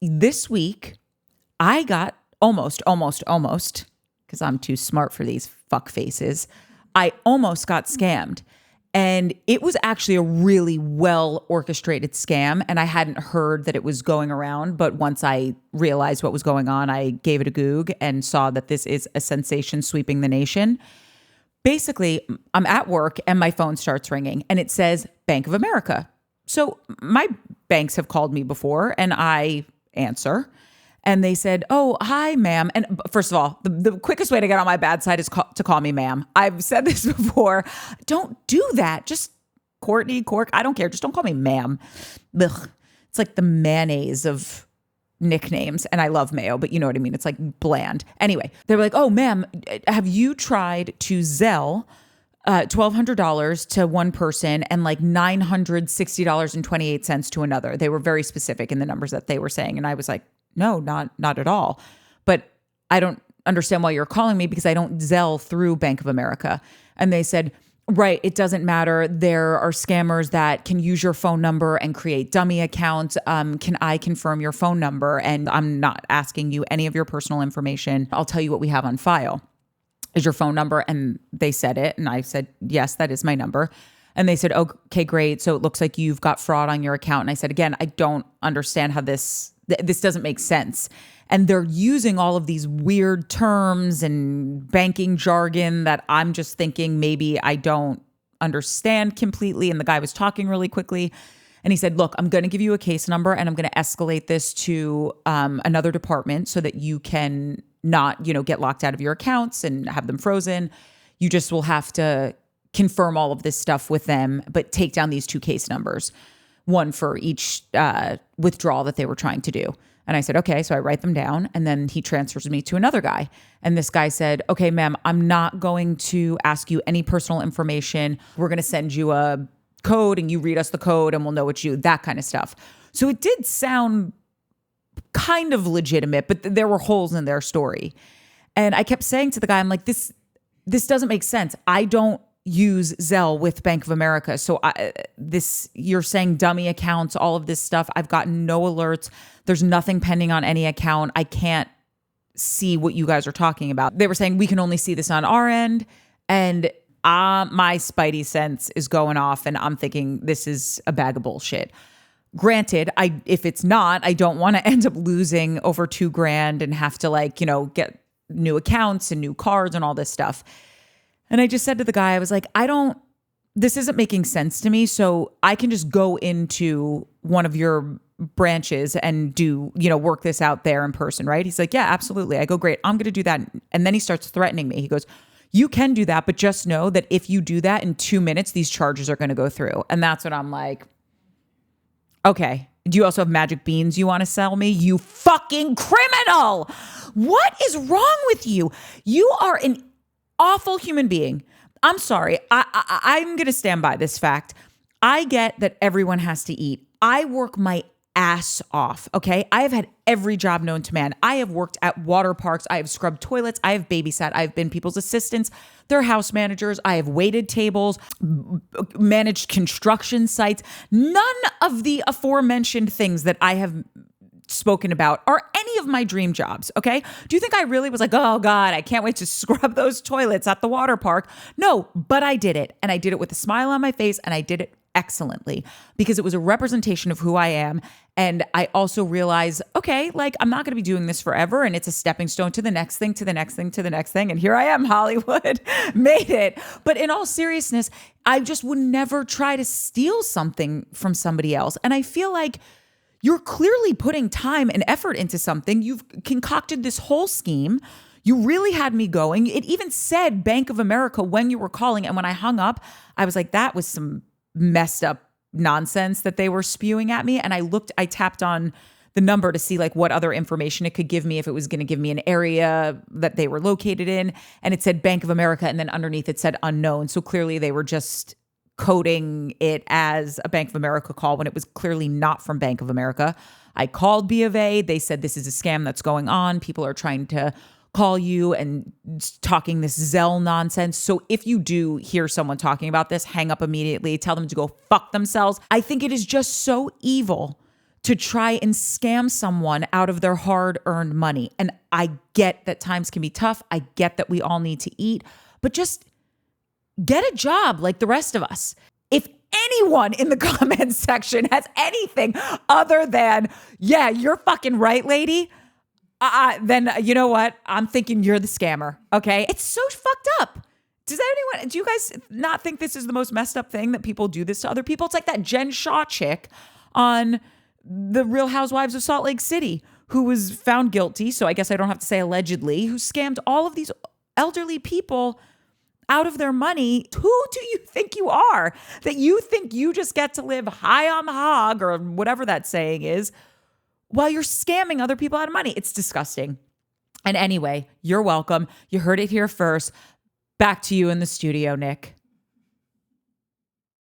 this week, I got almost, because I'm too smart for these fuck faces. I almost got scammed. And it was actually a really well orchestrated scam. And I hadn't heard that it was going around. But once I realized what was going on, I gave it a Goog and saw that this is a sensation sweeping the nation. Basically, I'm at work and my phone starts ringing and it says Bank of America. So my banks have called me before and I answer. And they said, "Oh, hi, ma'am." And first of all, the quickest way to get on my bad side is to call me ma'am. I've said this before. Don't do that. Just Courtney, Cork, I don't care. Just don't call me ma'am. Ugh. It's like the mayonnaise of nicknames. And I love mayo, but you know what I mean? It's like bland. Anyway, they were like, "Oh, ma'am, have you tried to Zelle $1,200 to one person and like $960.28 to another?" They were very specific in the numbers that they were saying. And I was like, "No, not at all. But I don't understand why you're calling me because I don't Zelle through Bank of America." And they said, "Right, it doesn't matter. There are scammers that can use your phone number and create dummy accounts. Can I confirm your phone number? And I'm not asking you any of your personal information. I'll tell you what we have on file. Is your phone number?" And they said it. And I said, "Yes, that is my number." And they said, "Okay, great. So it looks like you've got fraud on your account." And I said, "Again, I don't understand how this doesn't make sense." And they're using all of these weird terms and banking jargon that I'm just thinking maybe I don't understand completely. And the guy was talking really quickly. And he said, "Look, I'm going to give you a case number and I'm going to escalate this to another department so that you can not, get locked out of your accounts and have them frozen. You just will have to confirm all of this stuff with them, but take down these 2 case numbers, one for each withdrawal that they were trying to do." And I said, "Okay." So I write them down and then he transfers me to another guy. And this guy said, "Okay, ma'am, I'm not going to ask you any personal information. We're going to send you a code and you read us the code and we'll know it's you," that kind of stuff. So it did sound kind of legitimate, but there were holes in their story. And I kept saying to the guy, I'm like, this doesn't make sense. I don't use Zelle with Bank of America. So you're saying dummy accounts, all of this stuff. I've gotten no alerts. There's nothing pending on any account. I can't see what you guys are talking about. They were saying we can only see this on our end. And my spidey sense is going off and I'm thinking this is a bag of bullshit. Granted, if it's not, I don't want to end up losing over $2,000 and have to get new accounts and new cards and all this stuff. And I just said to the guy, I was like, this isn't making sense to me. So I can just go into one of your branches and do, work this out there in person, right? He's like, "Yeah, absolutely." I go, "Great. I'm going to do that." And then he starts threatening me. He goes, "You can do that, but just know that if you do that in 2 minutes, these charges are going to go through." And that's what I'm like, okay. Do you also have magic beans you want to sell me? You fucking criminal. What is wrong with you? You are an awful human being. I'm sorry. I'm going to stand by this fact. I get that everyone has to eat. I work my ass off, okay? I have had every job known to man. I have worked at water parks. I have scrubbed toilets. I have babysat. I've been people's assistants. They're house managers. I have waited tables, managed construction sites. None of the aforementioned things that I have spoken about are any of my dream jobs, okay? Do you think I really was like, "Oh God, I can't wait to scrub those toilets at the water park"? No, but I did it. And I did it with a smile on my face and I did it excellently because it was a representation of who I am. And I also realized, okay, I'm not going to be doing this forever. And it's a stepping stone to the next thing, to the next thing, to the next thing. And here I am, Hollywood, made it. But in all seriousness, I just would never try to steal something from somebody else. And I feel like you're clearly putting time and effort into something. You've concocted this whole scheme. You really had me going. It even said Bank of America when you were calling. And when I hung up, I was like, that was some messed up nonsense that they were spewing at me. And I tapped on the number to see what other information it could give me, if it was going to give me an area that they were located in. And it said Bank of America. And then underneath it said unknown. So clearly they were just coding it as a Bank of America call when it was clearly not from Bank of America. I called B of A. They said, "This is a scam that's going on. People are trying to call you and talking this Zelle nonsense." So if you do hear someone talking about this, hang up immediately. Tell them to go fuck themselves. I think it is just so evil to try and scam someone out of their hard-earned money. And I get that times can be tough. I get that we all need to eat, but just get a job like the rest of us. If anyone in the comments section has anything other than, yeah, you're fucking right, lady, then you know what? I'm thinking you're the scammer, okay? It's so fucked up. Do you guys not think this is the most messed up thing that people do this to other people? It's like that Jen Shaw chick on the Real Housewives of Salt Lake City who was found guilty, so I guess I don't have to say allegedly, who scammed all of these elderly people out of their money. Who do you think you are? That you think you just get to live high on the hog or whatever that saying is while you're scamming other people out of money. It's disgusting. And anyway, you're welcome. You heard it here first. Back to you in the studio, Nick.